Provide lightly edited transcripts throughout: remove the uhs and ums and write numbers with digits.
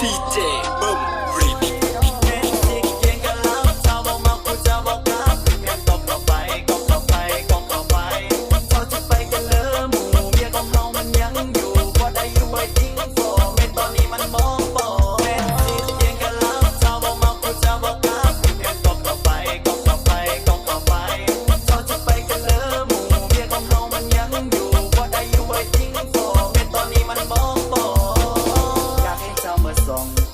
ดีเจเบิ้มรีมิกซ์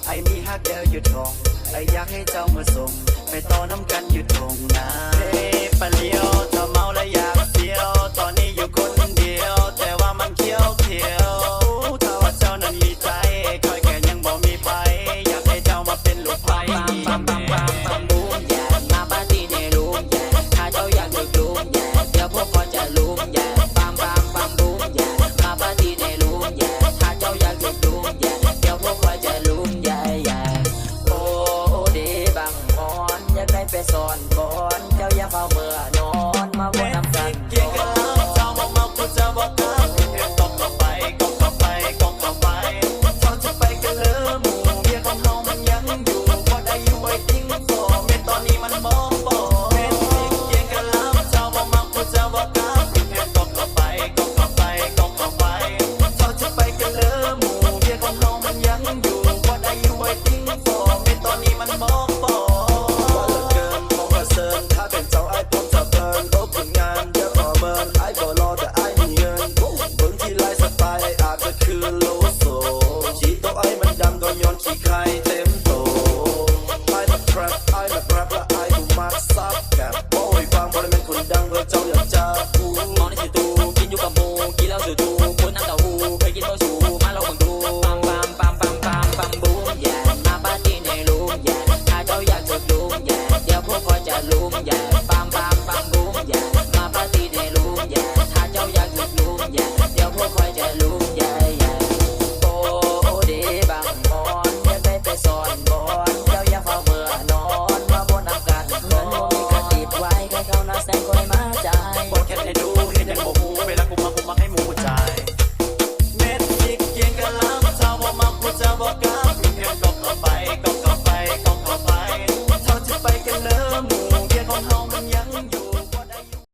ไอ้มีฮักเดียวอยู่ทงไอ้อยากให้เจ้ามาส่งไปต่อน้ำกันอยู่ทงนาเฮ้ปะเลี้ยวถ้าเมาแล้วอยากเที่ยวตอนนี้อยู่คนเดียวแต่ว่ามันเขียวถ้าว่าเจ้านั้นมีใจคอยแค่ยังบอกมีไปอยากให้เจ้ามาเป็นลูกไผ่ปั๊มบูมแย่มาปาร์ตี้ในรูมแย่ถ้าเจ้าอยากดึกรูมแย่เดี๋ยวพวกพอจะรูมแย่ปั๊มบูมแย่มาปาร์ตี้ในรูมแย่ถ้าเจ้าอยากดึกรูมแย่เดี๋ยวพวกพอจะรูมแย่โอ้ดีบังมอนอยากได้ไปซ่อนบอนเจ้าอย่าเฝ้าเมื่อนอนมาบนน้ำกันเกี่ยงกันแล้วเจ้าบอกเมากูจะบอกกันก็ไปเขาจะไปกันเลยหมู่เมียของเฮามันยังอยู่ว่าได้อยู่ไว้ทิ้งต่อเม็ดตอนนี้มันมองบ่เม็ดเกี่ยงกันแล้วเจ้าบอกเมากูจะบอกกันก็ไปเขาจะไปกันเลยหมู่เมียของเฮามันยังอยู่ว่าได้อยู่ไว้ทิ้งต่อเม็ดตอนนี้มันมองบ่ว่าเหลือเกินของกระเซินถ้าเป็นเจ้าไอ้ผมจะเบิร์นรบผลงานเยอะขอเมินไอ้บ่รอแต่ไอ้มีเงินเบิ่งที่ไลฟ์สไตล์อาจจะคือโลโซชีโตไอ้มันดำก็ย้อนขี้ใครเต็มโตไอ้มาแทรปไอ้มาแรปและไอ้ดูมาซับแกบโอ้ยฟังบริเวณคนดังเพื่อเจ้าอยากจะพูดมองในสิตูกินอยู่กับหมูกินแล้วสื่อตูคนน้ำเต้าหู้เคยกินบ่สูมาลองดูปั๊มบูมแย่มาปาร์ตี้ในรูมแย่ถ้าเจ้าอยากดึกรูมแย่เดี๋ยวพวกพอจะรูมแย่ปั๊มบูมแย่มาปาร์ตี้ในรูมแย่ถ้าเจ้าอยากดึกรูมแย่เดี๋ยวพวกพอจะรูม